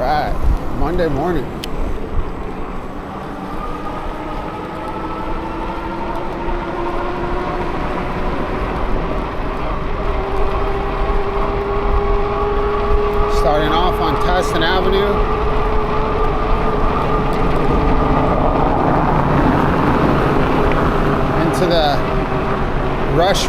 right, Monday morning. Starting off on Tustin Avenue. Into the rush.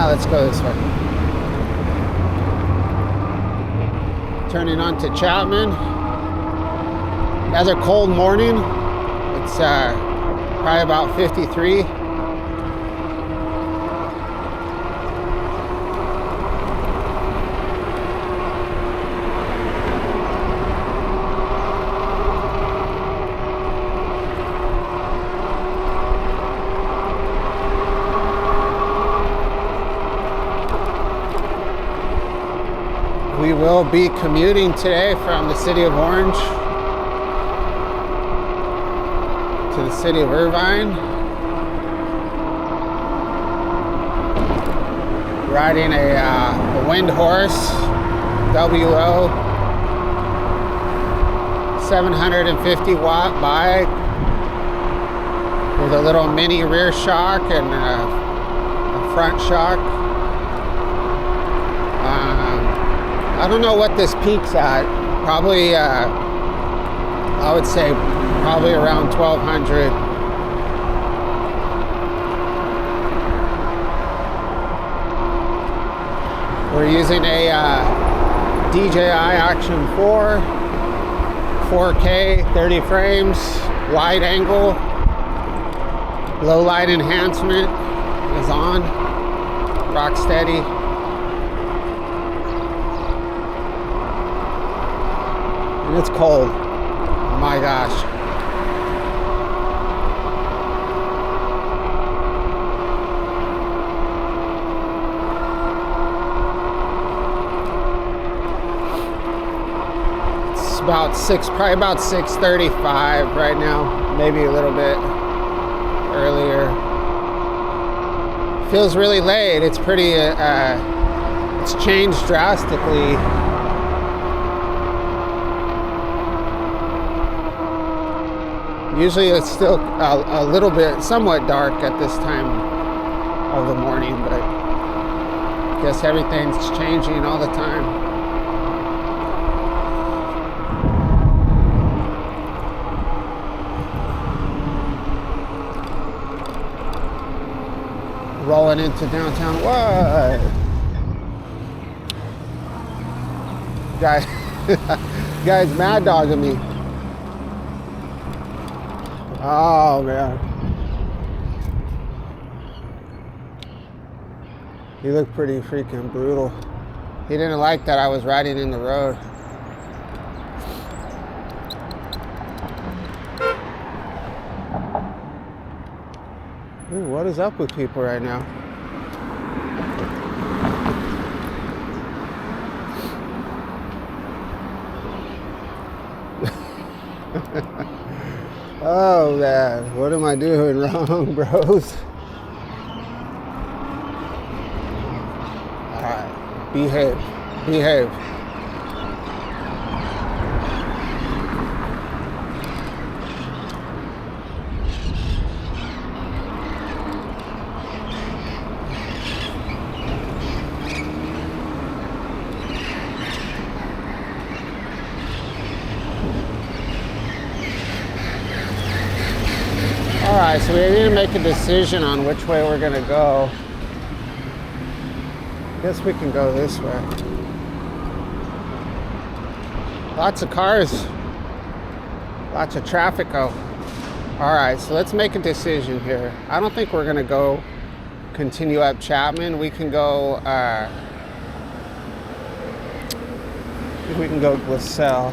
Let's go this way. Turning on to Chapman. Another cold morning. It's probably about 53. We will be commuting today from the city of Orange to the city of Irvine. Riding a Wind Horse WO 750 watt bike with a little mini rear shock and a front shock. I don't know what this peaks at. Probably, I would say probably around 1200. We're using a DJI Action 4, 4K, 30 frames, wide angle, low light enhancement is on, rock steady. It's cold. Oh my gosh. It's probably about 6:35 right now, maybe a little bit earlier. Feels really late. It's pretty it's changed drastically. Usually it's still a little bit, somewhat dark at this time of the morning, but I guess everything's changing all the time. Rolling into downtown. What? Guy's mad dogging me. Oh man. He looked pretty freaking brutal. He didn't like that I was riding in the road. Ooh, what is up with people right now? Oh man, what am I doing wrong, bros? Alright, behave. Alright, so we need to make a decision on which way we're gonna go. Guess we can go this way. Lots of cars. Lots of traffic out. Alright, so let's make a decision here. I don't think we're gonna continue up Chapman. We can go, I think we can go Glassel.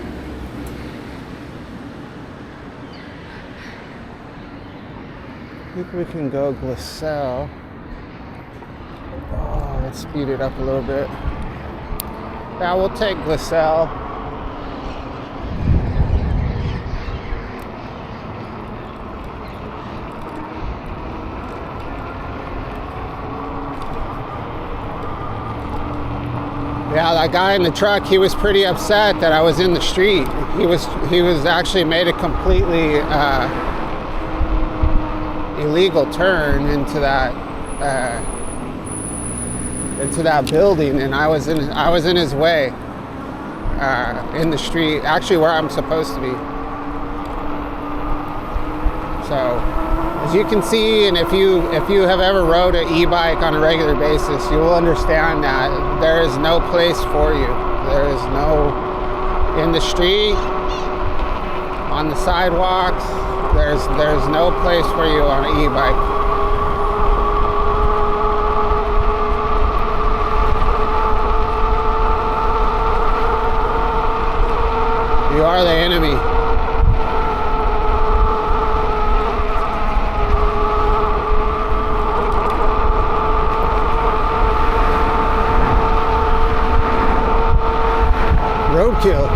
I think we can go Glassel. Oh, let's speed it up a little bit. Yeah, we'll take Glassel. Yeah, that guy in the truck, he was pretty upset that I was in the street. He was actually made a completely illegal turn into that building, and I was in his way in the street, actually where I'm supposed to be. So, as you can see, and if you have ever rode an e-bike on a regular basis, you will understand that there is no place for you. There is no, in the street, on the sidewalks, there's no place for you on an e-bike. You are the enemy. Roadkill.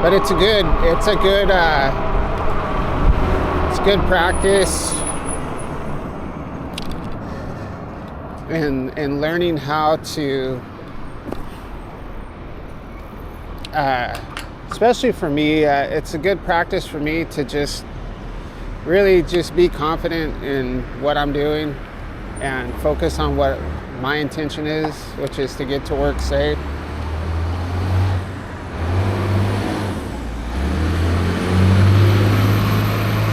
But it's good practice in learning how to especially for me, it's a good practice for me to just really just be confident in what I'm doing and focus on what my intention is, which is to get to work safe.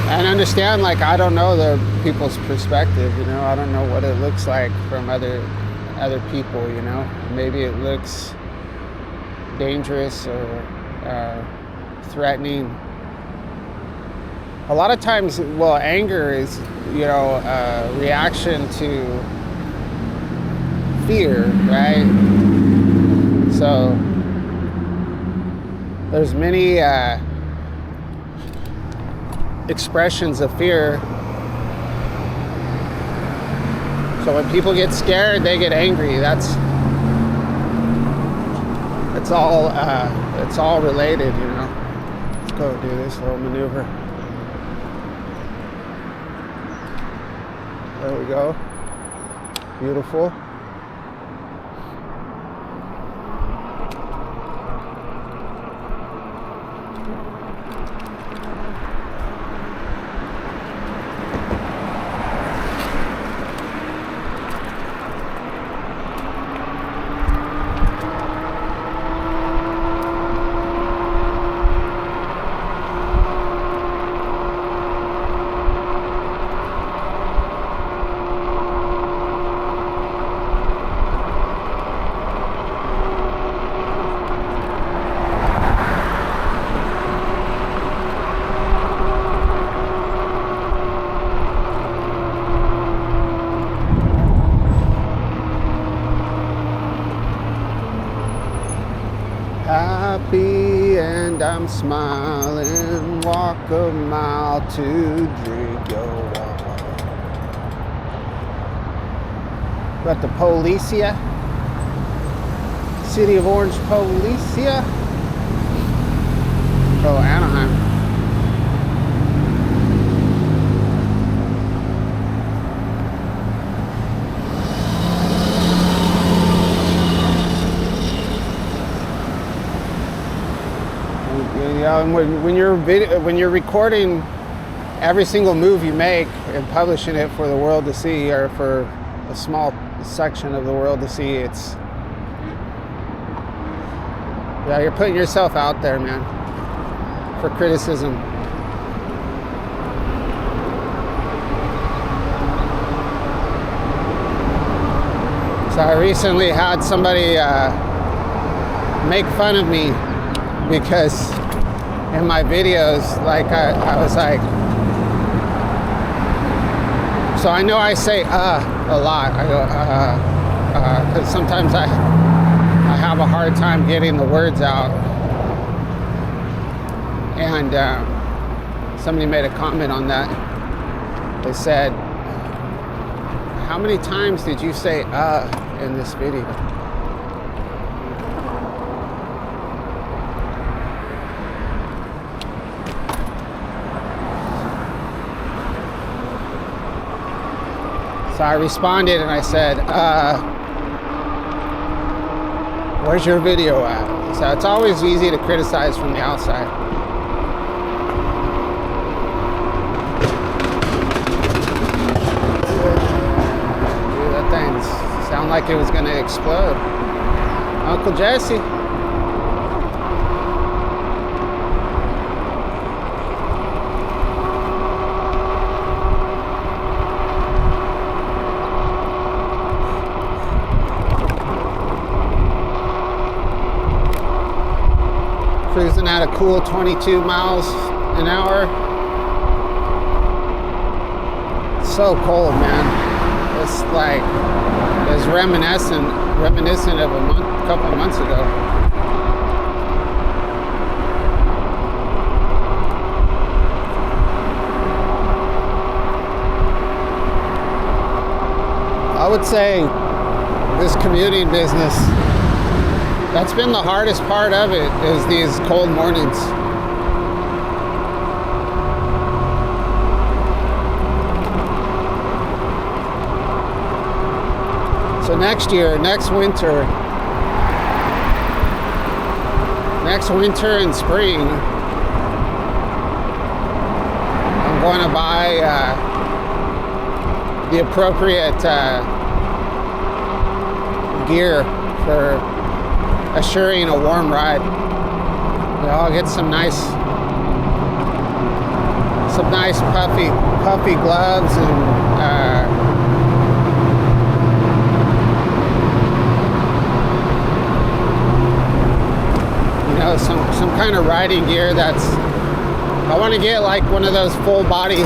And understand, like, I don't know the people's perspective, you know, I don't know what it looks like from other people, you know. Maybe it looks dangerous or threatening. A lot of times, well, anger is, you know, a reaction to fear, right? So there's many expressions of fear. So when people get scared, they get angry. It's all related, you know. Let's go do this little maneuver. There we go. Beautiful. Happy and I'm smiling, walk a mile to drink your water. We're at the Policia, City of Orange Policia. Oh, Anaheim. And when you're recording every single move you make and publishing it for the world to see, or for a small section of the world to see, you're putting yourself out there, man, for criticism. So I recently had somebody make fun of me because in my videos, like I was like, so I know I say a lot. I go because sometimes I have a hard time getting the words out. And somebody made a comment on that. They said, "How many times did you say in this video?" So I responded and I said, Where's your video at? So it's always easy to criticize from the outside. Dude, that thing sounded like it was gonna explode. Uncle Jesse. Cruising at a cool 22 miles an hour. It's so cold, man. It's like, it's reminiscent of a couple of months ago. I would say this commuting business, that's been the hardest part of it, is these cold mornings. So next winter and spring, I'm going to buy the appropriate gear for assuring a warm ride. I'll get some nice puffy gloves and some kind of riding gear I want to get like one of those full body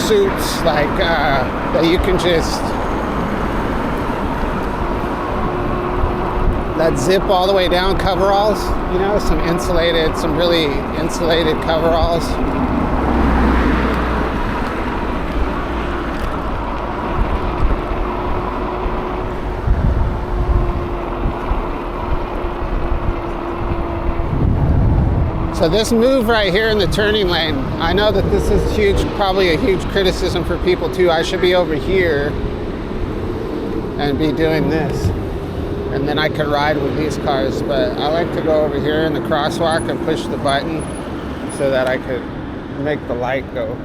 suits, like that you can just that zip all the way down, coveralls, some really insulated coveralls. So this move right here in the turning lane, I know that this is huge, probably a huge criticism for people too. I should be over here and be doing this, and then I can ride with these cars, but I like to go over here in the crosswalk and push the button so that I could make the light go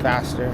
faster.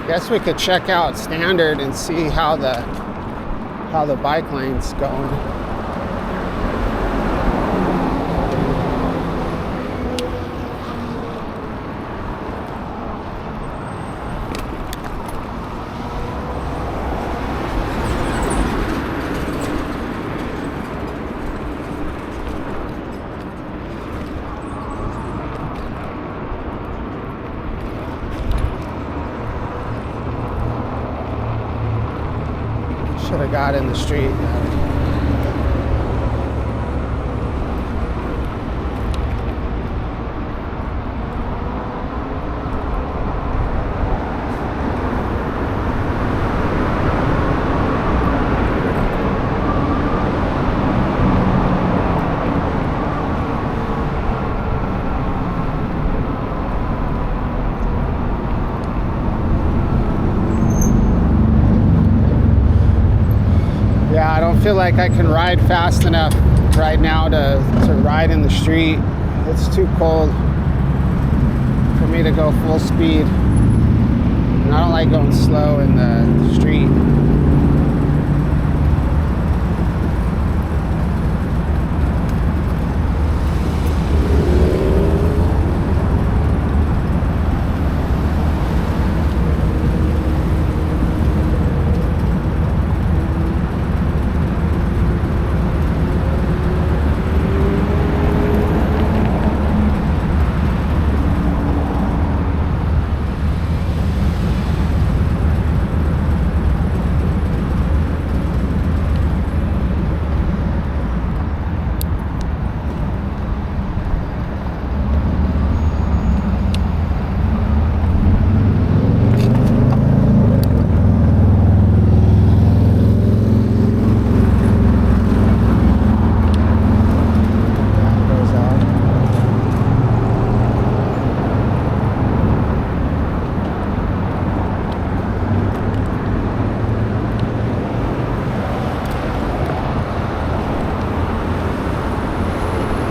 Guess we could check out standard and see how the bike lane's going. Should have got in the street. I don't feel like I can ride fast enough right now to ride in the street. It's too cold for me to go full speed. And I don't like going slow in the street.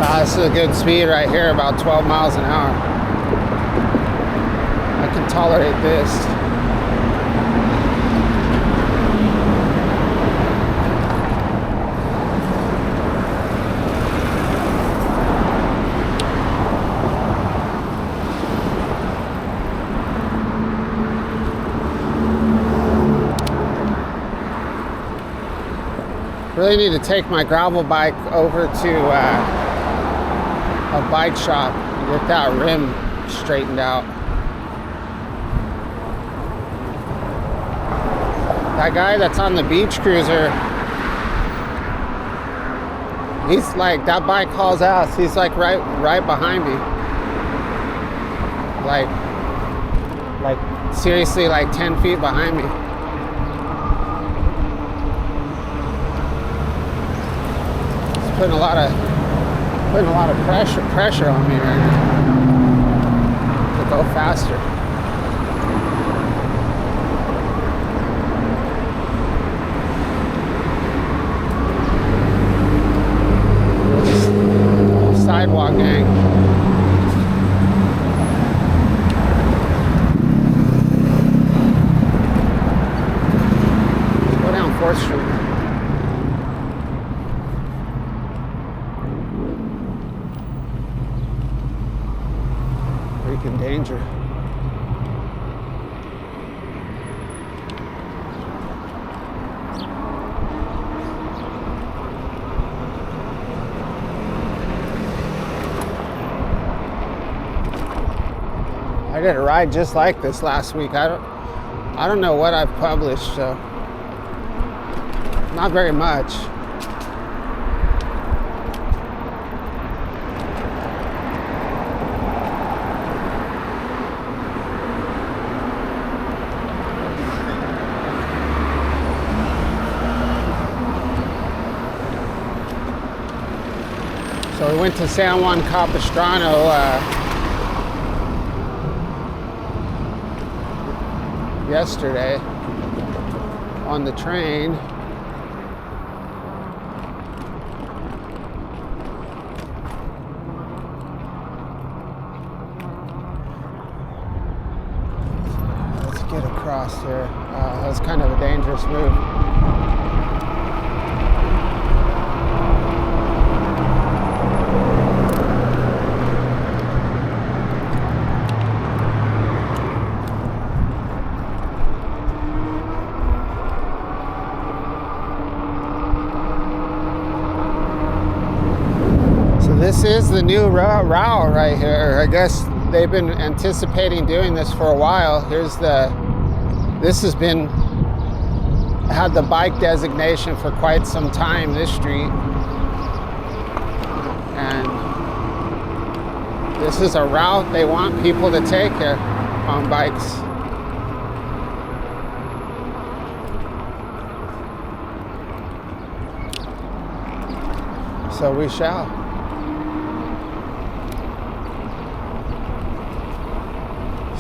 This is a good speed right here, about 12 miles an hour. I can tolerate this. Really need to take my gravel bike over to a bike shop and get that rim straightened out. That guy that's on the beach cruiser, he's like, that bike hauls ass. He's like right behind me. Like seriously, like 10 feet behind me. It's putting a lot of pressure on me right now to go faster. Sidewalk gang. Let's go down 4th Street. Freaking danger. I did a ride just like this last week. I don't know what I've published, so not very much. So we went to San Juan Capistrano yesterday on the train. Let's get across here. That was kind of a dangerous move. This is the new route right here. I guess they've been anticipating doing this for a while. This has had the bike designation for quite some time, this street. And this is a route they want people to take here on bikes. So we shall.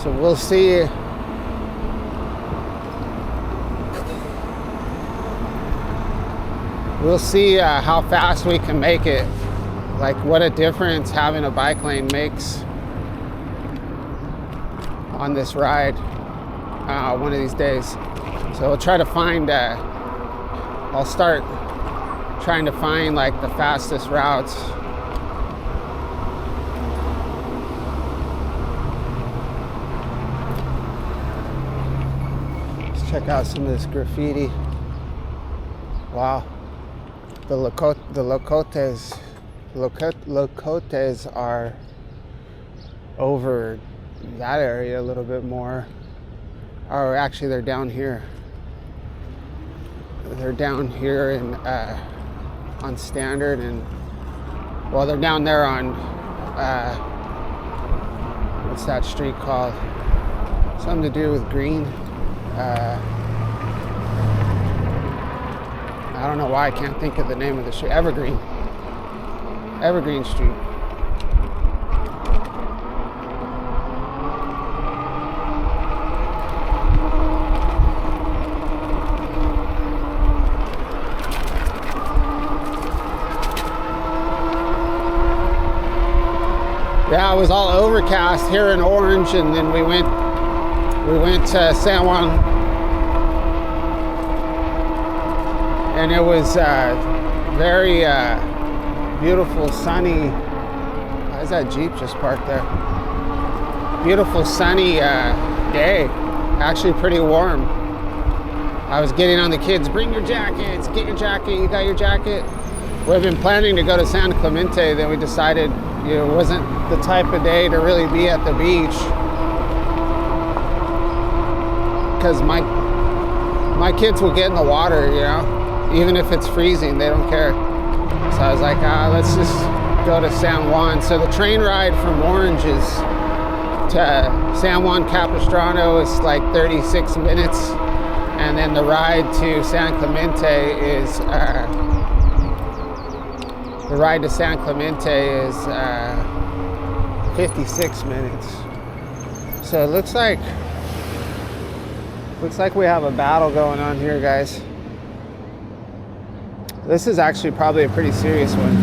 So we'll see. We'll see how fast we can make it. Like what a difference having a bike lane makes on this ride one of these days. So we'll try to find, I'll start trying to find like the fastest routes. Check out some of this graffiti. Wow. The Locotes are over that area a little bit more. Or actually they're down here. They're down here in on Standard, and well, they're down there on what's that street called? Something to do with Green. I don't know why I can't think of the name of the street. Evergreen Street. Yeah, it was all overcast here in Orange, and then we went to San Juan, and it was very beautiful, sunny. Why is that Jeep just parked there? Beautiful, sunny day. Actually, pretty warm. I was getting on the kids. Bring your jackets. Get your jacket. You got your jacket. We've been planning to go to San Clemente. Then we decided, it wasn't the type of day to really be at the beach, because my kids will get in the water, even if it's freezing, they don't care. So I was like, let's just go to San Juan. So the train ride from Orange to San Juan Capistrano is like 36 minutes, and then the ride to San Clemente is 56 minutes. So it looks like we have a battle going on here, guys. This is actually probably a pretty serious one.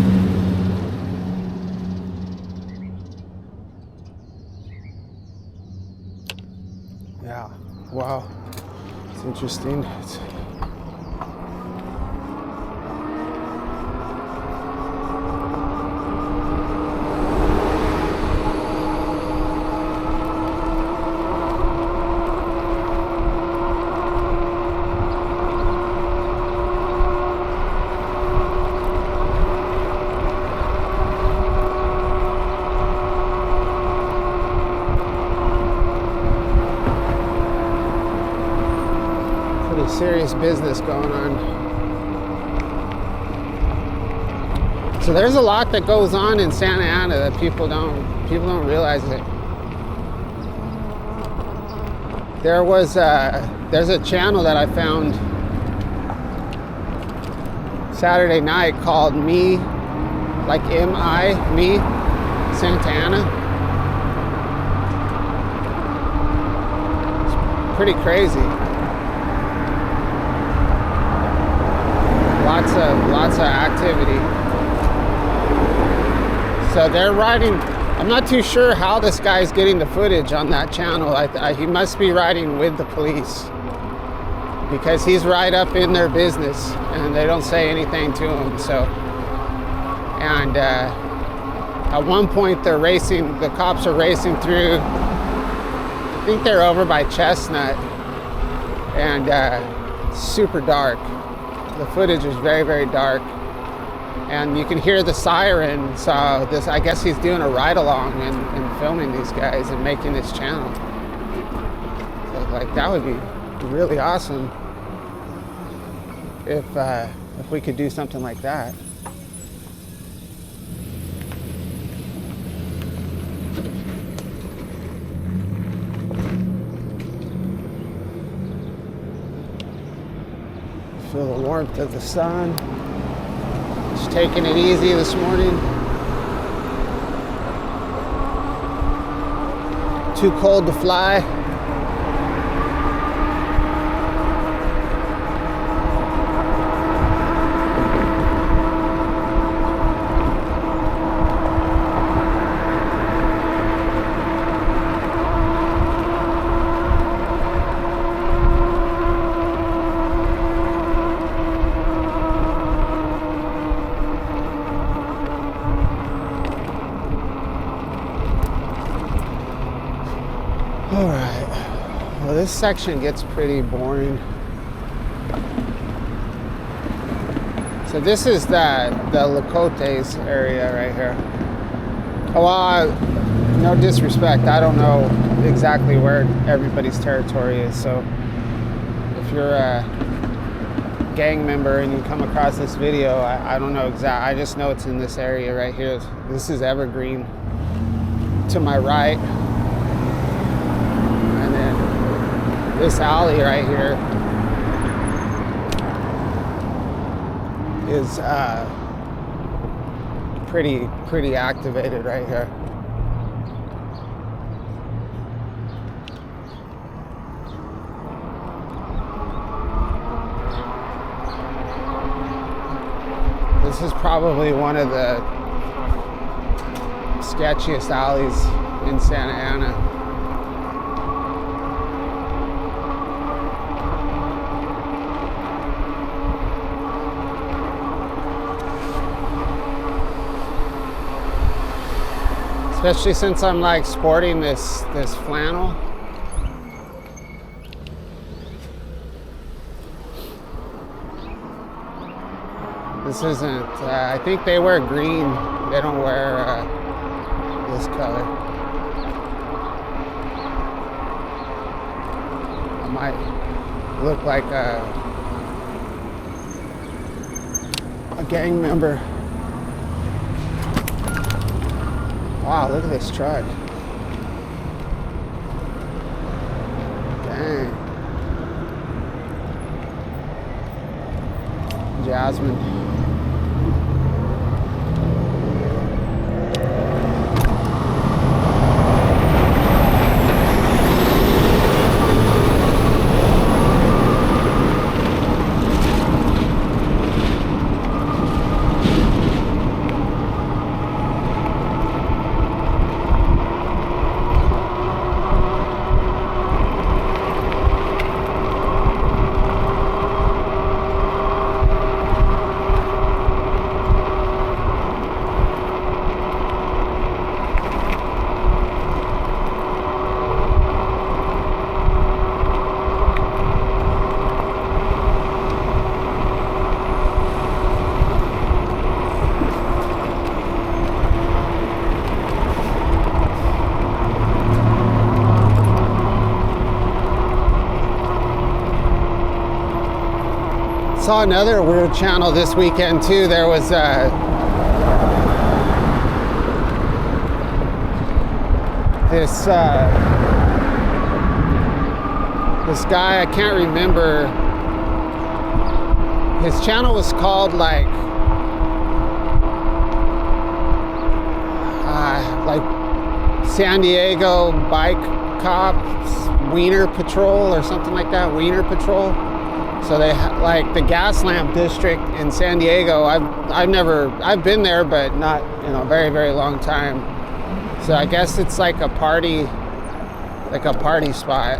Yeah, wow, it's interesting. Serious business going on. So there's a lot that goes on in Santa Ana that people don't realize it. There's a channel that I found Saturday night called Me, like M-I, Me, Santa Ana. It's pretty crazy. Lots of activity. So they're riding. I'm not too sure how this guy's getting the footage on that channel. He must be riding with the police, because he's right up in their business and they don't say anything to him. So, and at one point the cops are racing through, I think they're over by Chestnut, and super dark. The footage is very, very dark, and you can hear the siren. So I guess he's doing a ride along and filming these guys and making this channel. So, like, that would be really awesome if we could do something like that. Feel the warmth of the sun. Just taking it easy this morning. Too cold to fly. Alright, well, this section gets pretty boring. So this is the Lacotes area right here. Oh, well, no disrespect, I don't know exactly where everybody's territory is. So if you're a gang member and you come across this video, I don't know exactly. I just know it's in this area right here. This is Evergreen to my right. This alley right here is pretty activated right here. This is probably one of the sketchiest alleys in Santa Ana. Especially since I'm like sporting this flannel. This isn't, I think they wear green. They don't wear this color. I might look like a gang member. Wow, look at this truck. Dang. Jasmine. Saw another weird channel this weekend too. There was this guy, I can't remember. His channel was called like San Diego Bike Cops Wiener Patrol or something like that. Wiener Patrol. So they like the gas lamp district in San Diego. I've been there, but not in a very, very long time. So I guess it's like a party spot.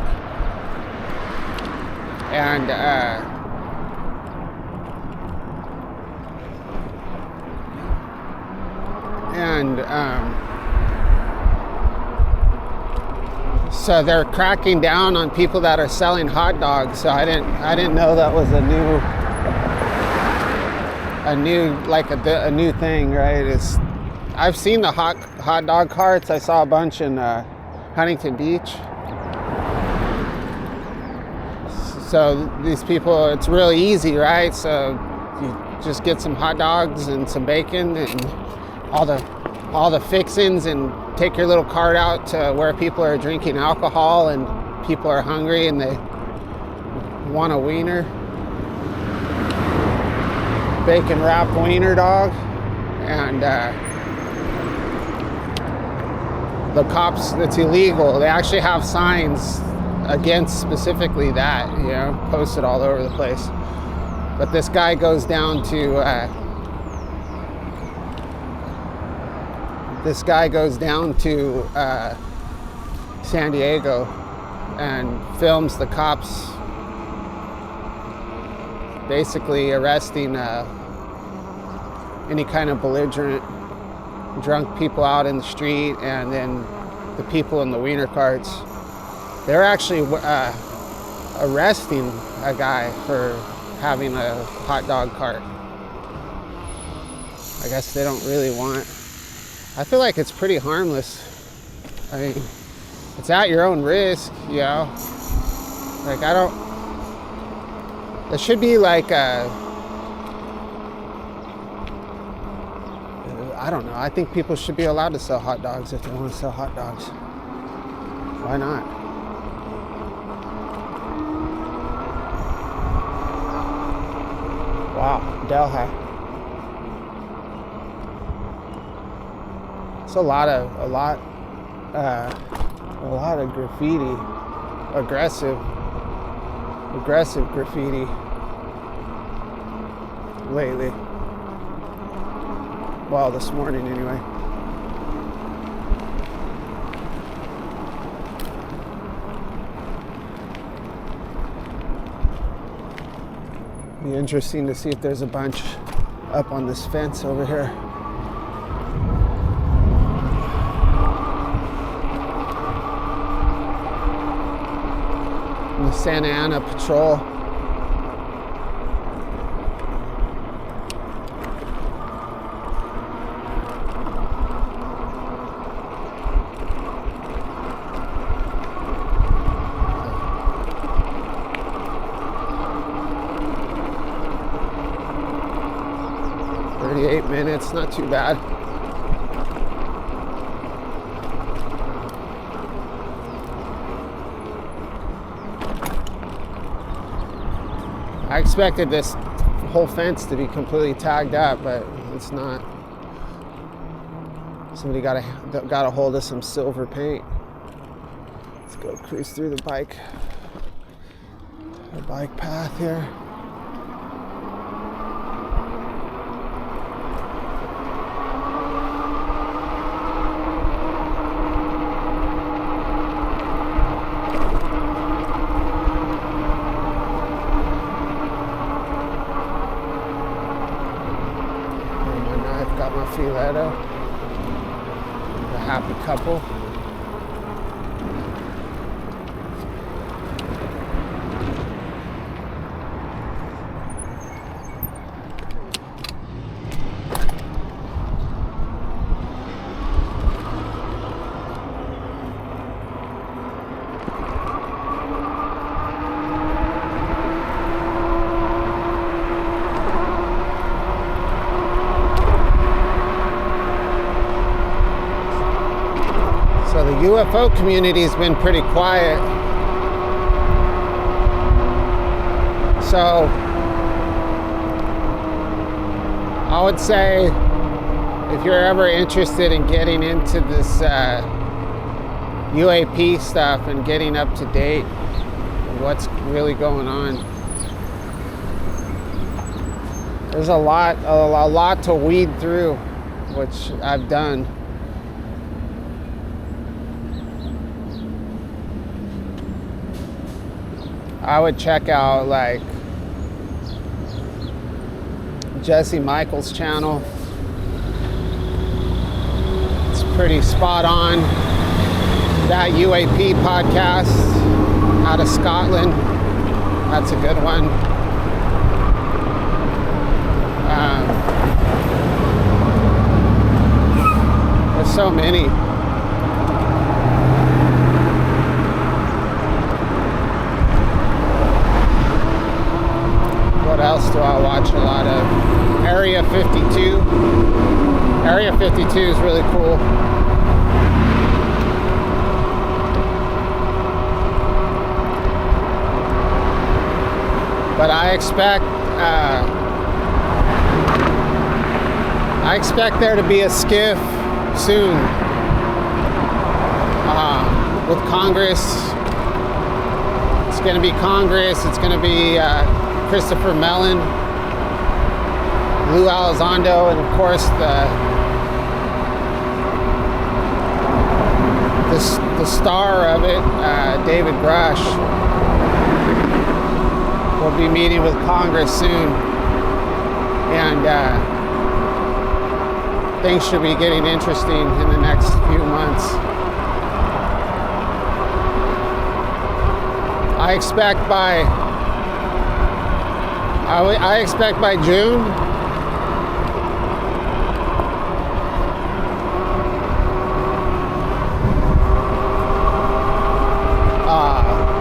And so they're cracking down on people that are selling hot dogs. So I didn't know that was a new thing, right? I've seen the hot dog carts. I saw a bunch in Huntington Beach. So these people, it's really easy, right? So you just get some hot dogs and some bacon and all the fixings, and take your little cart out to where people are drinking alcohol and people are hungry and they want a wiener, bacon wrapped wiener dog. And the cops, it's illegal. They actually have signs against specifically that, you know, posted all over the place. But this guy goes down to San Diego and films the cops basically arresting any kind of belligerent drunk people out in the street, and then the people in the wiener carts. They're actually arresting a guy for having a hot dog cart. I guess they don't really want. I feel like it's pretty harmless. I mean, it's at your own risk, you know? Like, there should be like I don't know. I think people should be allowed to sell hot dogs if they want to sell hot dogs. Why not? Wow, Delhi. It's a lot of graffiti, aggressive graffiti lately. Well, this morning anyway. Be interesting to see if there's a bunch up on this fence over here. The Santa Ana Patrol. Minutes, not too bad. I expected this whole fence to be completely tagged up, but it's not. Somebody got a hold of some silver paint. Let's go cruise through the bike path here. Filetto, a happy couple. UFO community has been pretty quiet. So I would say if you're ever interested in getting into this UAP stuff and getting up to date on what's really going on, there's a lot to weed through, which I've done. I would check out like Jesse Michael's channel. It's pretty spot on. That UAP podcast out of Scotland, that's a good one. There's so many. What else do I watch a lot of? Area 52. Area 52 is really cool. But I expect there to be a skiff soon with Congress. It's going to be Congress. It's going to be Christopher Mellon, Lou Elizondo, and of course the star of it, David Grush, will be meeting with Congress soon, and things should be getting interesting in the next few months. I expect by June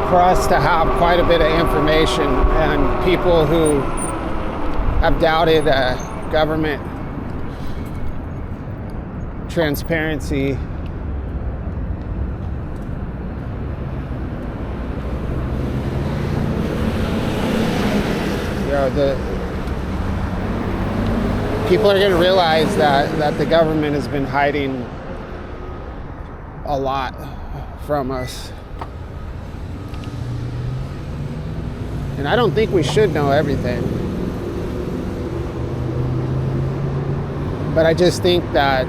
for us to have quite a bit of information, and people who have doubted government transparency the people are going to realize that the government has been hiding a lot from us. And I don't think we should know everything. But I just think that,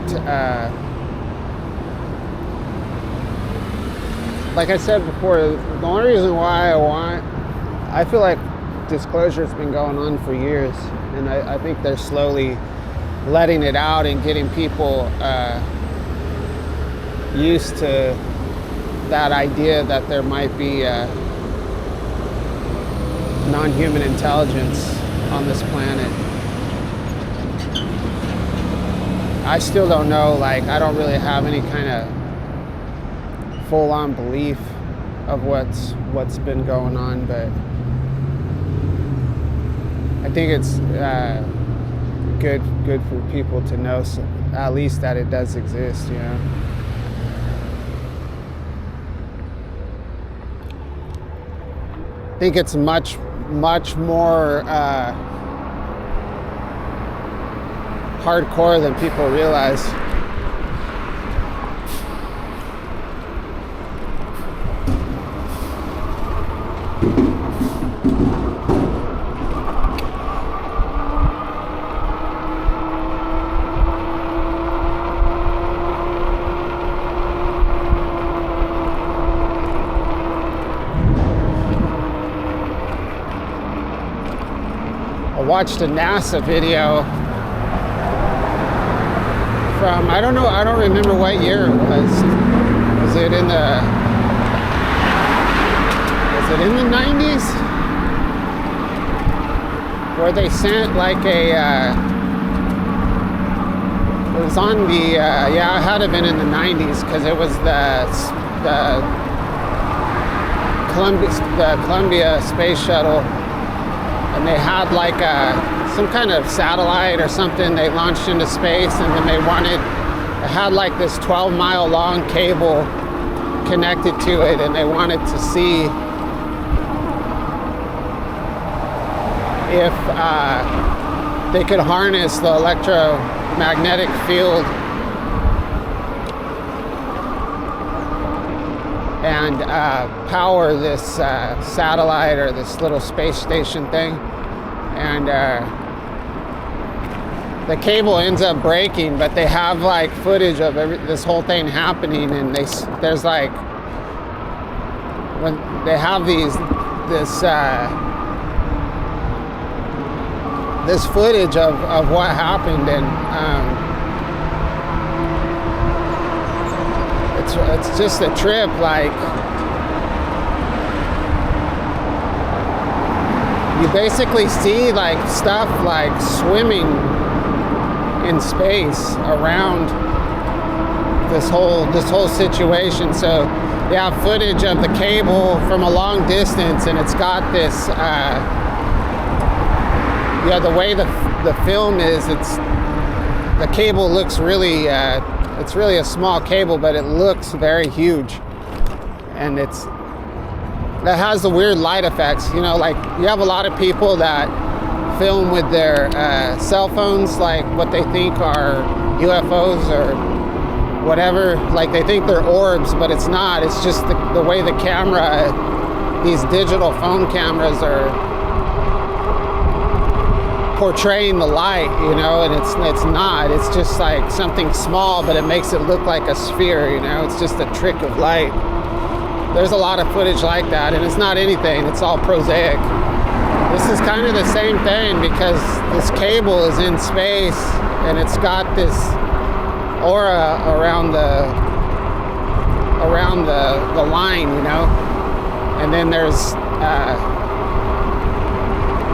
like I said before, the only reason why I feel like disclosure has been going on for years, and I think they're slowly letting it out and getting people used to that idea that there might be non-human intelligence on this planet. I still don't know, like, I don't really have any kind of full-on belief of what's been going on, but I think it's good for people to know, so at least that it does exist, you know. I think it's much more hardcore than people realize. I watched a NASA video from, I don't remember what year it was. Was it in the 90s? Where they sent like it was on the, yeah, it had to have been in the 90s, because it was the Columbia Space Shuttle. And they had like some kind of satellite or something they launched into space, and then it had like this 12-mile long cable connected to it, and they wanted to see if they could harness the electromagnetic field and power this satellite or this little space station thing. And the cable ends up breaking, but they have like footage of this whole thing happening, and there's like, when they have this footage of what happened, and it's just a trip. Like, you basically see like stuff like swimming in space around this whole situation. So you have footage of the cable from a long distance, and it's got this the way the film is, the cable looks really it's really a small cable, but it looks very huge, and that has the weird light effects. You know, like, you have a lot of people that film with their cell phones, like what they think are UFOs or whatever. Like, they think they're orbs, but it's not. It's just the way the camera, these digital phone cameras are portraying the light, you know, and it's not. It's just like something small, but it makes it look like a sphere, you know. It's just a trick of light. There's a lot of footage like that, and it's not anything. It's all prosaic. This is kind of the same thing, because this cable is in space, and it's got this aura around the line, you know. And then there's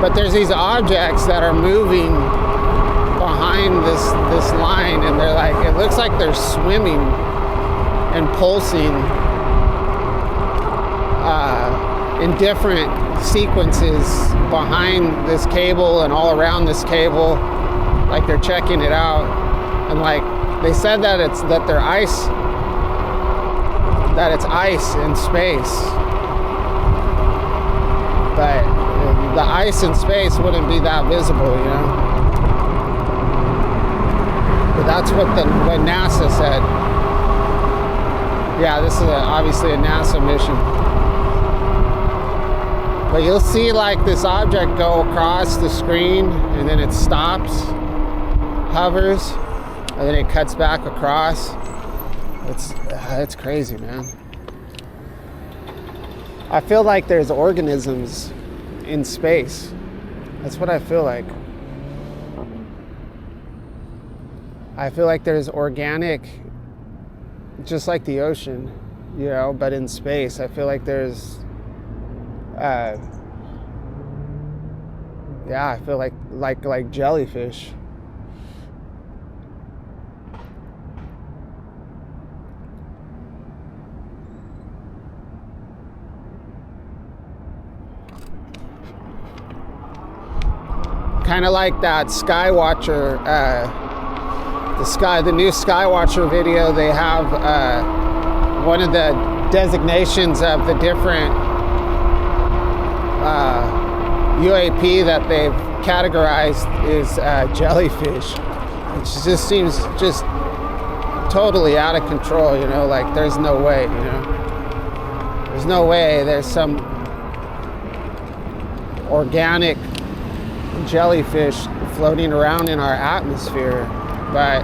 but there's these objects that are moving behind this line, and they're like, it looks like they're swimming and pulsing in different sequences behind this cable and all around this cable, like they're checking it out. And like, they said that it's ice in space, but the ice in space wouldn't be that visible, you know. But that's what NASA said. Yeah, this is obviously a NASA mission. But you'll see like this object go across the screen, and then it stops, hovers, and then it cuts back across. It's crazy, man. I feel like there's organisms in space. That's what I feel like. I feel like there's organic, just like the ocean, you know, but in space. I feel like there's, I feel like jellyfish. Kind of like that Skywatcher, the new Skywatcher video. They have one of the designations of the different UAP that they've categorized is jellyfish, which just seems just totally out of control, you know, like there's no way, you know, there's no way there's some organic jellyfish floating around in our atmosphere. But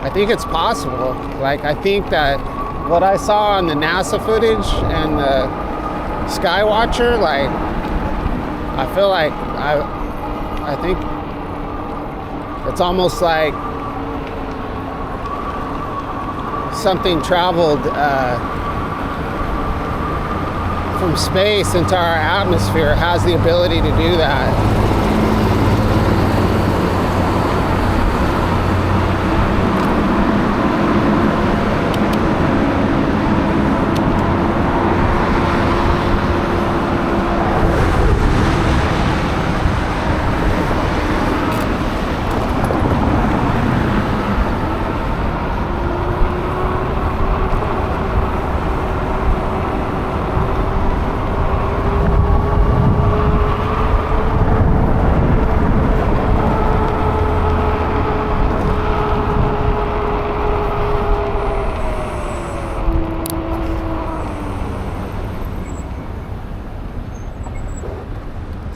I think it's possible. Like, I think that what I saw on the NASA footage and the Skywatcher, like, I feel like I think it's almost like something traveled from space into our atmosphere, has the ability to do that.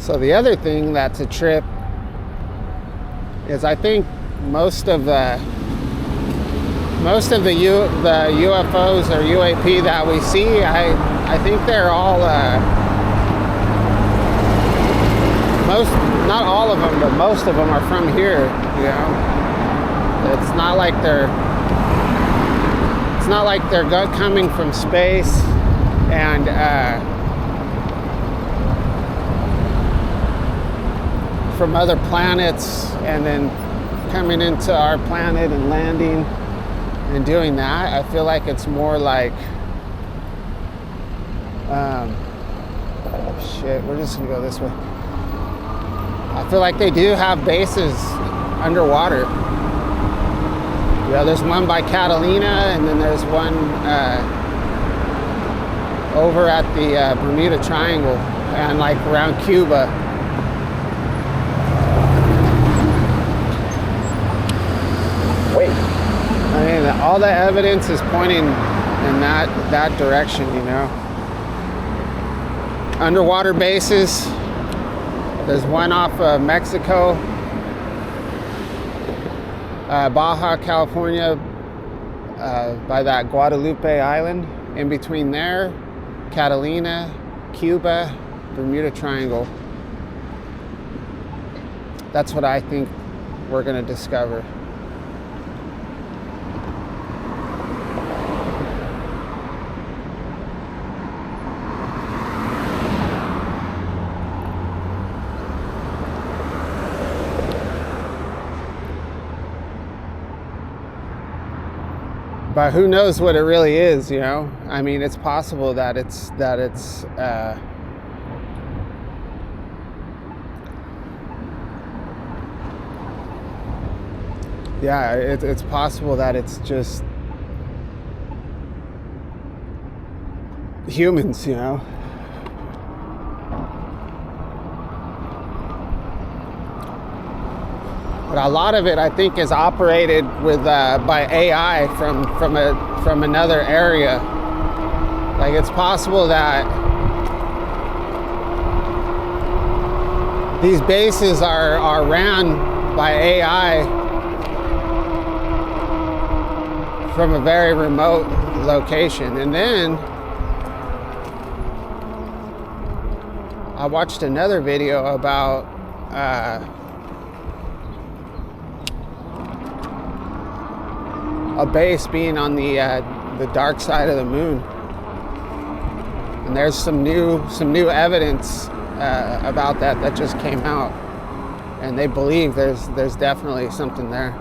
So the other thing that's a trip is I think most of the UFOs or UAP that we see, I think they're all not all of them, but most of them are from here. You know, it's not like they're coming from space and from other planets and then coming into our planet and landing and doing that. I feel like it's more like we're just gonna go this way. I feel like they do have bases underwater. You know, there's one by Catalina, and then there's one over at the Bermuda Triangle and like around Cuba. I mean, all the evidence is pointing in that direction, you know. Underwater bases. There's one off of Mexico, Baja California, by that Guadalupe Island. In between there, Catalina, Cuba, Bermuda Triangle. That's what I think we're going to discover. But who knows what it really is, you know? I mean, it's possible that it's it's possible that it's just humans, you know? But a lot of it, I think, is operated with by AI from another area. Like, it's possible that these bases are ran by AI from a very remote location, and then I watched another video about a base being on the dark side of the moon, and there's some new evidence about that just came out, and they believe there's definitely something there.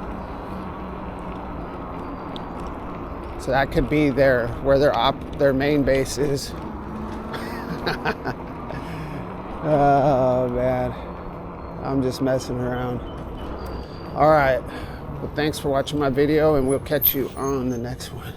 So that could be where their main base is. Oh man, I'm just messing around. All right, well, thanks for watching my video, and we'll catch you on the next one.